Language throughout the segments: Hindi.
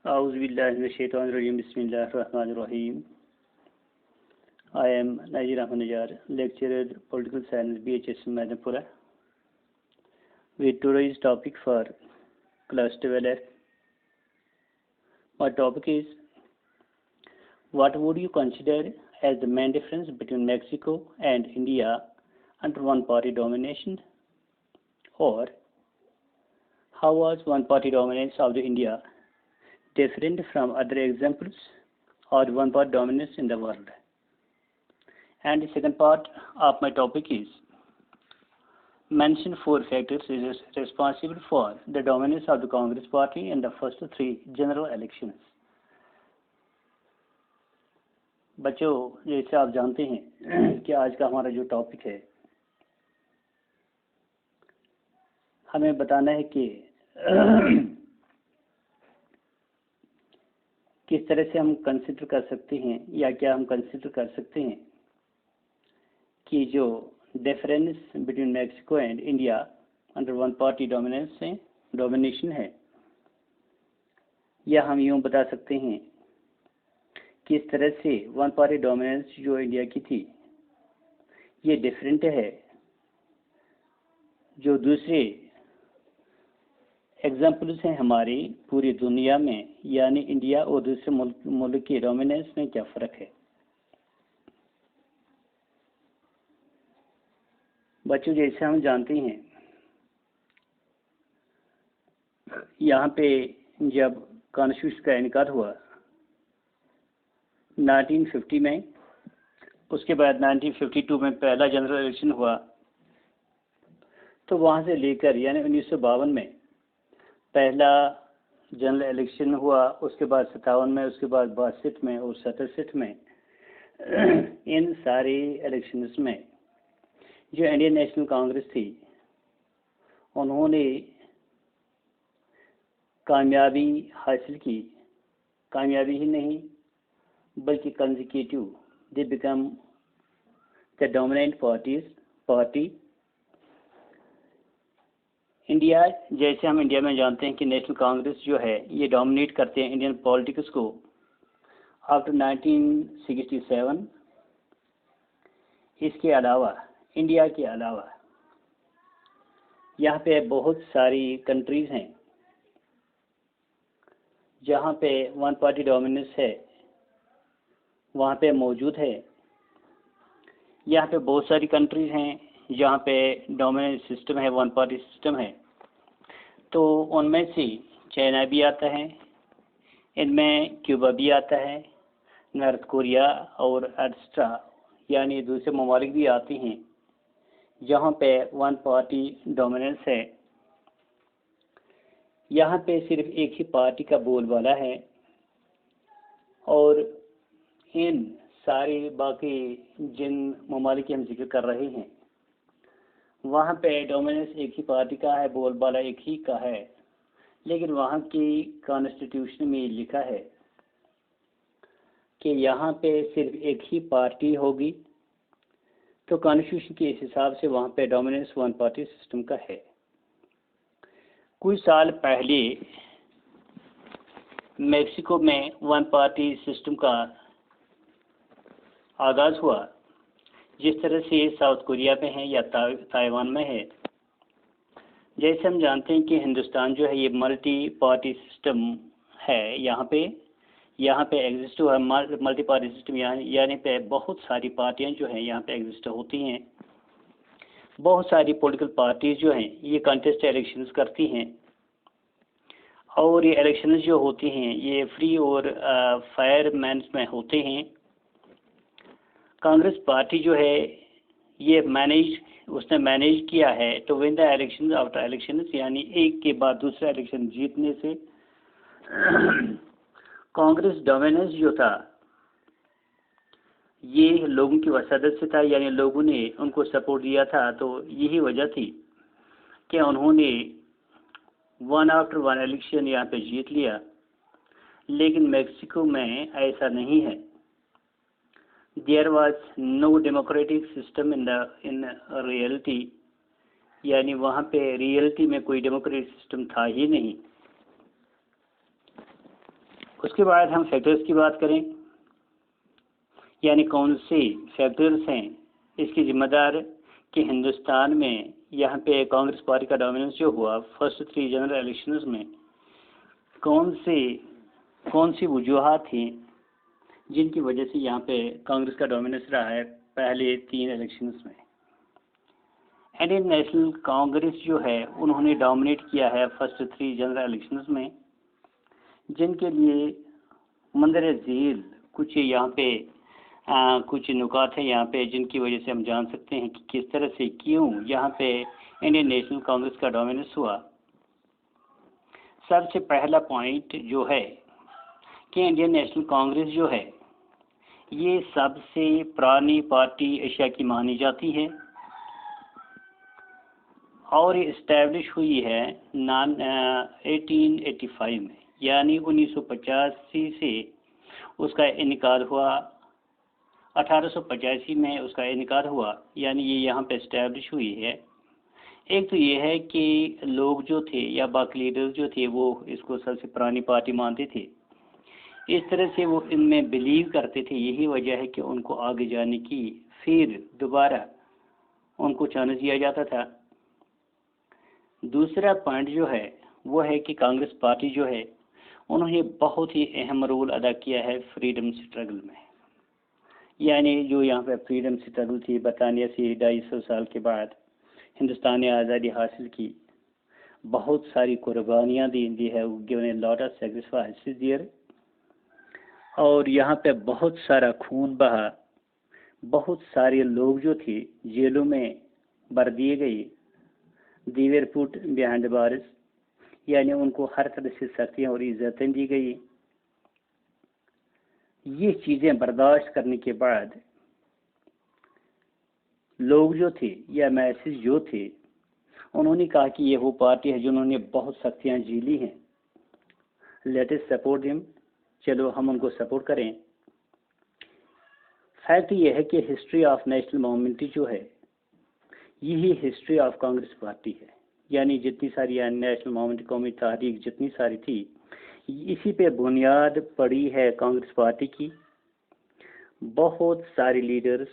Auzubillahiminash-shaytanir-rajim. Bismillahir-rahmanir-rahim. I am Nazir Ahmad Najjar, lecturer Political Science, BHS Madhepura. With today's topic for class 12F. My topic is: what would you consider as the main difference between Mexico and India under one-party domination? Or how was one-party dominance of the India different from other examples of one-party dominance in the world? And the second part of my topic is: mention four factors responsible for the dominance of the Congress Party in the first three general elections. बच्चों, जैसे आप जानते हैं कि आज का हमारा जो टॉपिक है, हमें बताना है कि किस तरह से हम कंसिडर कर सकते हैं या क्या हम कंसिडर कर सकते हैं कि जो difference between Mexico and India under one party domination है, या हम यूँ बता सकते हैं किस तरह से वन पार्टी डोमिनेंस जो इंडिया की थी ये डिफरेंट है जो दूसरे एग्जाम्पल्स हैं हमारी पूरी दुनिया में, यानी इंडिया और दूसरे मुल्क की डोमिनेंस में क्या फ़र्क है। बच्चों, जैसे हम जानते हैं, यहाँ पे जब कॉन्स्टिट्यूशन का इनकार हुआ 1950 में, उसके बाद 1952 में पहला जनरल इलेक्शन हुआ, तो वहाँ से लेकर यानी 1952 में पहला जनरल इलेक्शन हुआ, उसके बाद 57 में, उसके बाद 62 में और 67 में, इन सारे इलेक्शंस में जो इंडियन नेशनल कांग्रेस थी उन्होंने कामयाबी हासिल की। कामयाबी ही नहीं बल्कि consecutive they become the dominant party. India, जैसे हम इंडिया में जानते हैं कि नेशनल कांग्रेस जो है ये डोमिनेट करते हैं इंडियन पॉलिटिक्स को आफ्टर 1967। इसके अलावा इंडिया के अलावा यहाँ पे बहुत सारी कंट्रीज़ हैं जहाँ पे वन पार्टी डोमिनेंस है, वहाँ पे मौजूद है। यहाँ पे बहुत सारी कंट्रीज़ हैं जहाँ पे डोमिनेंट सिस्टम है, वन पार्टी सिस्टम है। तो उनमें से चाइना भी आता है, इनमें क्यूबा भी आता है, नॉर्थ कोरिया और एक्स्ट्रा यानी दूसरे ममालिक भी आते हैं जहाँ पे वन पार्टी डोमिनेंस है। यहाँ पे सिर्फ एक ही पार्टी का बोलबाला है और इन सारे बाकी जिन ममालिक की हम जिक्र कर रहे हैं वहाँ पे डोमिनेंस एक ही पार्टी का है, बोलबाला एक ही का है, लेकिन वहाँ की कॉन्स्टिट्यूशन में लिखा है कि यहाँ पे सिर्फ एक ही पार्टी होगी। तो कॉन्स्टिट्यूशन के इस हिसाब से वहाँ पे डोमिनेंस वन पार्टी सिस्टम का है। कुछ साल पहले मेक्सिको में वन पार्टी सिस्टम का आगाज़ हुआ, जिस तरह से साउथ कोरिया में है या ताइवान में है। जैसे हम जानते हैं कि हिंदुस्तान जो है ये मल्टी पार्टी सिस्टम है, यहाँ पे एग्जिस्ट हुआ मल्टी पार्टी सिस्टम, यानी पे बहुत सारी पार्टियाँ जो हैं यहाँ पे एग्जिस्ट होती हैं। बहुत सारी पॉलिटिकल पार्टीज जो हैं ये कंटेस्ट इलेक्शंस करती हैं और ये इलेक्शंस जो होती हैं ये फ्री और फायर मैंस में होते हैं। कांग्रेस पार्टी जो है ये उसने मैनेज किया है तो win the election after election, यानी एक के बाद दूसरा इलेक्शन जीतने से कांग्रेस डोमिनेंस जो था ये लोगों की वसादत से था, यानी लोगों ने उनको सपोर्ट दिया था। तो यही वजह थी कि उन्होंने वन आफ्टर वन इलेक्शन यहाँ पे जीत लिया। लेकिन मेक्सिको में ऐसा नहीं है। There was no democratic system in reality, यानी वहाँ पे रियलिटी में कोई डेमोक्रेटिक सिस्टम था ही नहीं। उसके बाद हम फैक्टर्स की बात करें, यानी कौन से फैक्टर्स हैं इसकी जिम्मेदार कि हिंदुस्तान में यहाँ पे कांग्रेस पार्टी का डोमिनेंस जो हुआ फर्स्ट 3 जनरल इलेक्शंस में, कौन सी वजूहात थी जिनकी वजह से यहाँ पे कांग्रेस का डोमिनेंस रहा है पहले 3 इलेक्शंस में। इंडियन नेशनल कांग्रेस जो है उन्होंने डोमिनेट किया है फर्स्ट 3 जनरल इलेक्शंस में, जिनके लिए मंदर झील कुछ यहाँ पे कुछ नुकात है यहाँ पे जिनकी वजह से हम जान सकते हैं कि किस तरह से क्यों यहाँ पे इंडियन नेशनल कांग्रेस का डोमिनेंस हुआ। सबसे पहला पॉइंट जो है कि इंडियन नेशनल कांग्रेस जो है ये सबसे पुरानी पार्टी एशिया की मानी जाती है और ये इस्टेब्लिश हुई है 1885 में, यानी 1985 से उसका इनकार हुआ, 1885 में उसका इनकार हुआ, यानी ये यहाँ पे इस्टेब्लिश हुई है। एक तो ये है कि लोग जो थे या बाकी लीडर्स जो थे वो इसको सबसे पुरानी पार्टी मानते थे, इस तरह से वो इनमें बिलीव करते थे। यही वजह है कि उनको आगे जाने की फिर दोबारा उनको चांस दिया जाता था। दूसरा पॉइंट जो है वो है कि कांग्रेस पार्टी जो है उन्होंने बहुत ही अहम रोल अदा किया है फ्रीडम स्ट्रगल में, यानी जो यहाँ पे फ्रीडम स्ट्रगल थी बरतानिया से 250 साल के बाद हिंदुस्तान ने आज़ादी हासिल की, बहुत सारी कुर्बानियाँ दी है, given lot of sacrifices there, और यहाँ पे बहुत सारा खून बहा, बहुत सारे लोग जो थे जेलों में भर दिए गए, दे वर पुट बिहाइंड बार्स, यानी उनको हर तरह से सख्तियाँ और इज्जतें दी गई। ये चीज़ें बर्दाश्त करने के बाद लोग जो थे या मैसेज जो थे उन्होंने कहा कि ये वो पार्टी है जिन्होंने बहुत सख्तियाँ झेली हैं, लेट अस सपोर्ट हिम, चलो हम उनको सपोर्ट करें। फैक्ट ये है कि हिस्ट्री ऑफ नेशनल मूवमेंट जो है यही हिस्ट्री ऑफ कांग्रेस पार्टी है, यानी जितनी सारी नेशनल मूवमेंट कौमी तहरीक जितनी सारी थी इसी पे बुनियाद पड़ी है कांग्रेस पार्टी की। बहुत सारे लीडर्स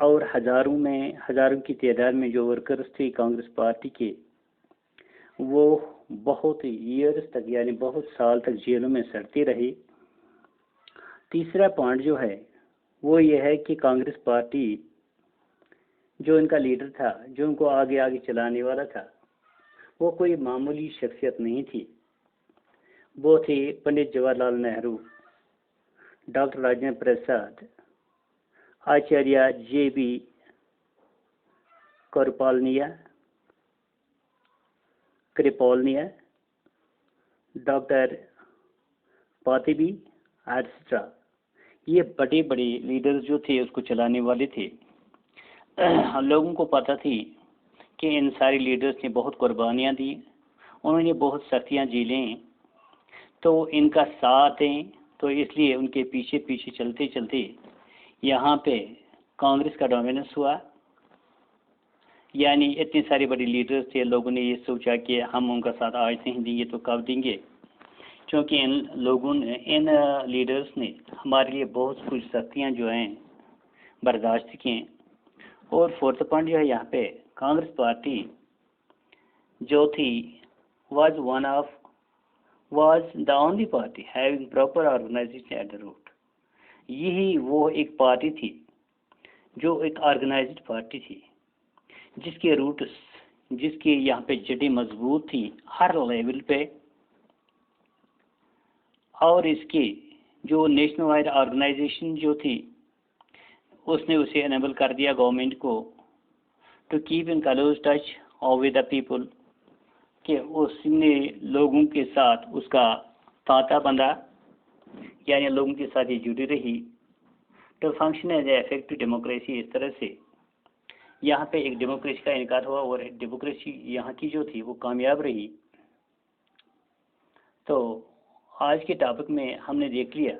और हजारों की तादाद में जो वर्कर्स थे कांग्रेस पार्टी के, वो बहुत ईयर्स तक यानी बहुत साल तक जेलों में सड़ते रहे। तीसरा पॉइंट जो है वो ये है कि कांग्रेस पार्टी जो इनका लीडर था, जो उनको आगे आगे चलाने वाला था, वो कोई मामूली शख्सियत नहीं थी। वो थे पंडित जवाहरलाल नेहरू, डॉक्टर राजेंद्र प्रसाद, आचार्य JB कृपालनिया, डॉक्टर पातिबी एटसेट्रा। ये बड़े बड़े लीडर्स जो थे उसको चलाने वाले थे। लोगों को पता थी कि इन सारे लीडर्स ने बहुत कुर्बानियाँ दी, उन्होंने बहुत सख्तियाँ झेलें, तो इनका साथ दें, तो इसलिए उनके पीछे पीछे चलते चलते यहाँ पे कांग्रेस का डोमिनेंस हुआ। यानी इतने सारे बड़े लीडर्स थे, लोगों ने ये सोचा कि हम उनका साथ आज नहीं देंगे तो कब देंगे, क्योंकि इन लीडर्स ने हमारे लिए बहुत कुछ सख्तियाँ जो हैं बर्दाश्त की। और फोर्थ पॉइंट जो है यहाँ पे कांग्रेस पार्टी जो थी was the only party having proper organization at the root। यही वो एक पार्टी थी जो एक ऑर्गेनाइज्ड पार्टी थी जिसके रूट्स, जिसकी यहाँ पे जड़ें मजबूत थी हर लेवल पे, और इसकी जो नेशनल वाइड ऑर्गेनाइजेशन जो थी उसने उसे एनेबल कर दिया गवर्नमेंट को to keep in close touch with the people, कि उसने लोगों के साथ उसका तांता बंधा, यानी लोगों के साथ ये जुड़ी रही, to function as a effective democracy. इस तरह से यहाँ पे एक डेमोक्रेसी का इनकार हुआ और डेमोक्रेसी यहाँ की जो थी वो कामयाब रही। तो आज के टॉपिक में हमने देख लिया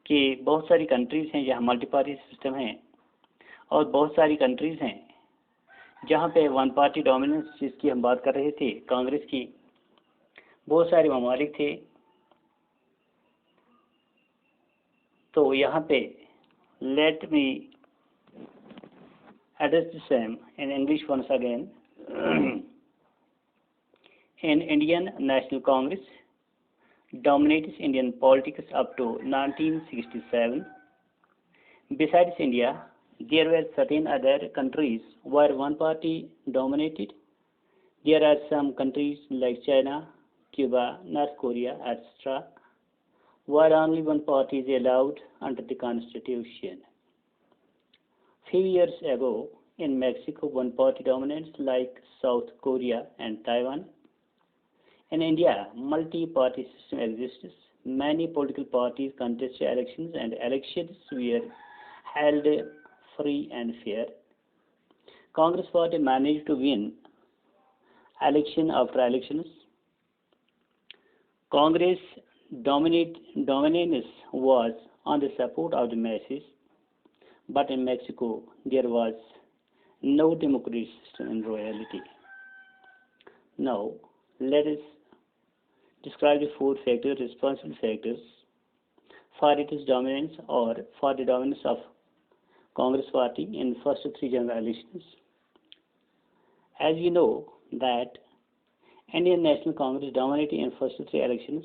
कि बहुत सारी कंट्रीज़ हैं जहाँ मल्टी पार्टी सिस्टम है, और बहुत सारी कंट्रीज़ हैं जहाँ पे वन पार्टी डोमिनेंस जिसकी हम बात कर रहे थे कांग्रेस की। बहुत सारे ममालिक थे तो यहाँ पे let me address the same in English once again. In Indian National Congress dominates Indian politics up to 1967. Besides India, there were certain other countries where one party dominated. There are some countries like China, Cuba, North Korea, etc., where only one party is allowed under the constitution. Few years ago, in Mexico, one party dominates like South Korea and Taiwan. In India, multi-party system exists. Many political parties contest elections and elections were held free and fair. Congress party managed to win election after elections. Congress dominance was on the support of the masses, but in Mexico there was no democratic system in reality. Now, let us describe the four factors, responsible factors for its dominance or for the dominance of Congress party in first three general elections. As you know that Indian National Congress dominated in first three elections.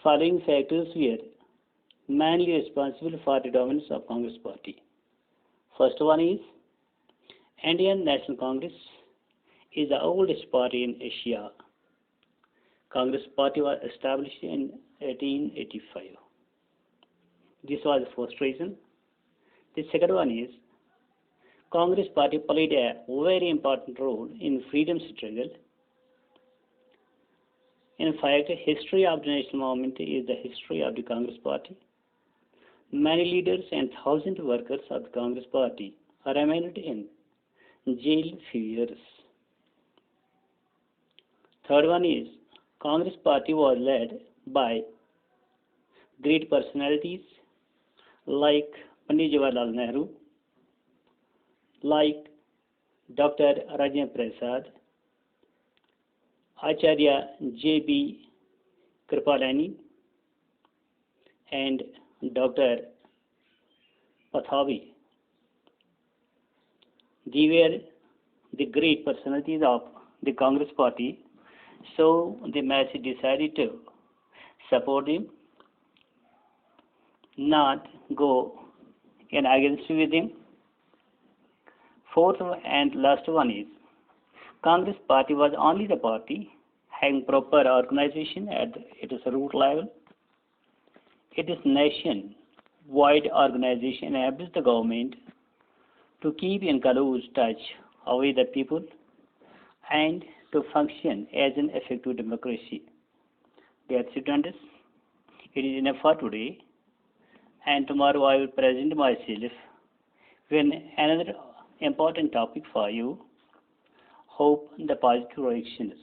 Following factors were mainly responsible for the dominance of Congress party. First one is Indian National Congress is the oldest party in Asia. Congress party was established in 1885. This was the first reason. The second one is Congress party played a very important role in freedom struggle. In fact, history of the national movement is the history of the Congress party. Many leaders and thousands of workers of the Congress party remained in jail few years. Third one is Congress party was led by great personalities like Pandit Jawaharlal Nehru, like Dr. Rajendra Prasad, Acharya J.B. Kripalani, and Dr. Pathavi. They were the great personalities of the Congress party, so the masses decided to support him, not go in against with him. Fourth and last one is Congress party was only the party having proper organization at its root level. It is nation-wide organization enables the government to keep in close touch with the people and to function as an effective democracy. Dear students, it is enough for today, and tomorrow I will present myself with another important topic for you. Hope the positive reactions.